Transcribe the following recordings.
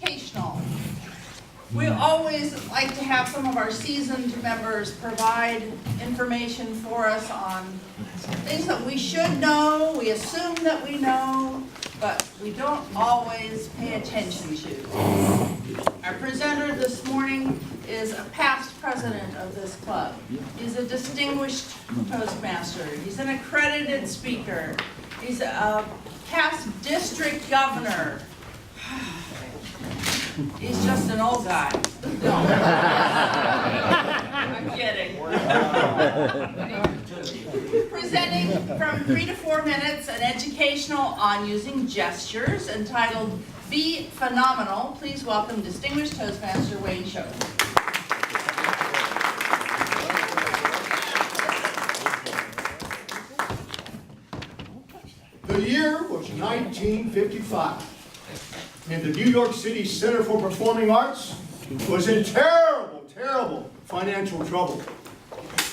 Educational. We always like to have some of our seasoned members provide information for us on things that we should know, we assume that we know, but we don't always pay attention to. Our presenter this morning is a past president of this club. He's a distinguished Toastmaster. He's an accredited speaker. He's a past district governor. He's just an old guy. No. I'm kidding. Presenting from 3 to 4 minutes, an educational on using gestures entitled Be Phenomenal. Please welcome distinguished Toastmaster Wayne Choate. The year was 1955. And the New York City Center for Performing Arts was in terrible financial trouble.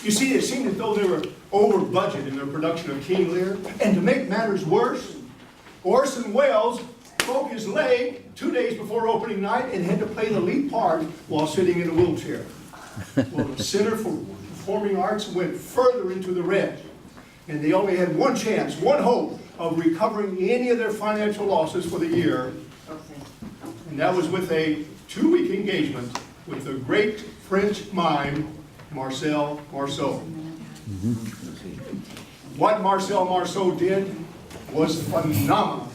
You see, it seemed as though they were over budget in their production of King Lear. And to make matters worse, Orson Welles broke his leg 2 days before opening night and had to play the lead part while sitting in a wheelchair. Well, the Center for Performing Arts went further into the red. And they only had one chance, one hope of recovering any of their financial losses for the year. And that was with a 2-week engagement with the great French mime, Marcel Marceau. What Marcel Marceau did was phenomenal.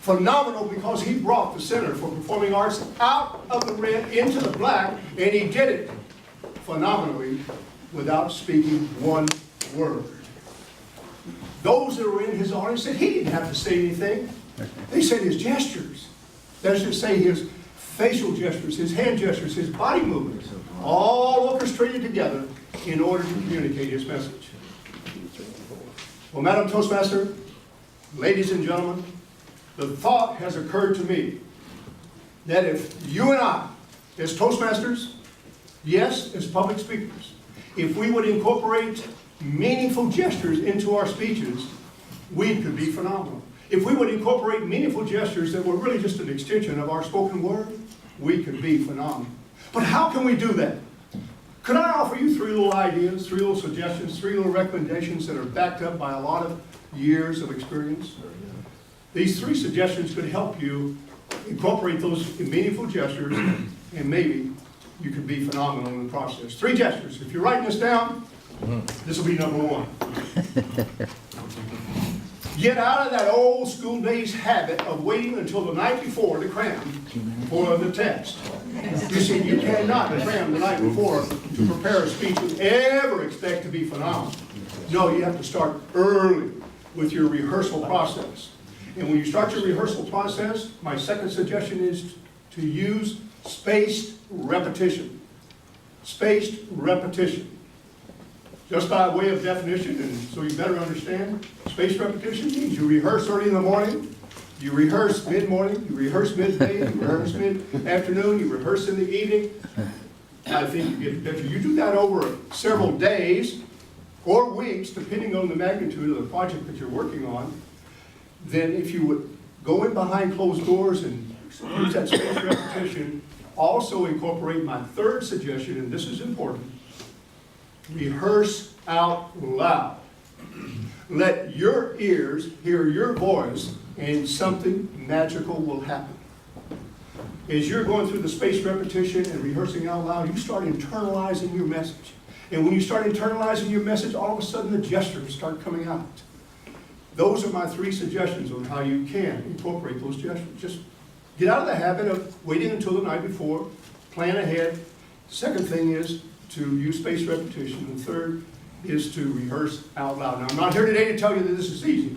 Phenomenal because he brought the Center for Performing Arts out of the red into the black, and he did it phenomenally without speaking one word. Those that were in his audience said he didn't have to say anything. They said his gestures. That is to say, his facial gestures, his hand gestures, his body movements, all orchestrated together in order to communicate his message. Well, Madam Toastmaster, ladies and gentlemen, the thought has occurred to me that if you and I, as Toastmasters, yes, as public speakers, if we would incorporate meaningful gestures into our speeches, we could be phenomenal. If we would incorporate meaningful gestures that were really just an extension of our spoken word, we could be phenomenal. But how can we do that? Could I offer you 3 little ideas, 3 little suggestions, 3 little recommendations that are backed up by a lot of years of experience? These 3 suggestions could help you incorporate those meaningful gestures, and maybe you could be phenomenal in the process. 3 gestures. If you're writing this down, this will be number 1. Get out of that old school days habit of waiting until the night before to cram for the test. You see, you cannot cram the night before to prepare a speech and ever expect to be phenomenal. No, you have to start early with your rehearsal process. And when you start your rehearsal process, my second suggestion is to use spaced repetition. Spaced repetition. Just by way of definition, and so you better understand, spaced repetition means you rehearse early in the morning, you rehearse mid-morning, you rehearse midday, you rehearse mid-afternoon, you rehearse in the evening. I think you get the picture. You do that over several days or weeks, depending on the magnitude of the project that you're working on. Then if you would go in behind closed doors and use that spaced repetition, also incorporate my third suggestion, and this is important. Rehearse out loud. Let your ears hear your voice and something magical will happen. As you're going through the spaced repetition and rehearsing out loud, you start internalizing your message. And when you start internalizing your message, all of a sudden the gestures start coming out. Those are my 3 suggestions on how you can incorporate those gestures. Just get out of the habit of waiting until the night before, plan ahead. Second thing is to use spaced repetition. And third is to rehearse out loud. Now, I'm not here today to tell you that this is easy.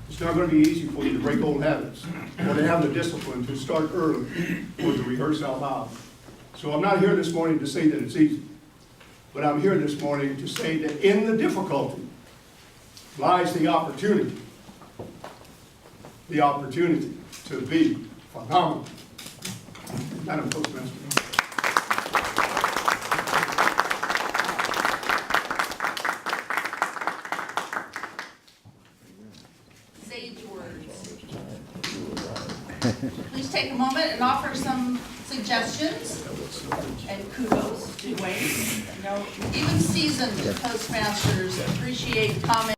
It's not going to be easy for you to break old habits or to have the discipline to start early or to rehearse out loud. So I'm not here this morning to say that it's easy. But I'm here this morning to say that in the difficulty lies the opportunity. The opportunity to be phenomenal. Madam Toastmaster. Sage words. please take a moment and offer some suggestions and kudos to Wayne. You know, even seasoned postmasters appreciate comments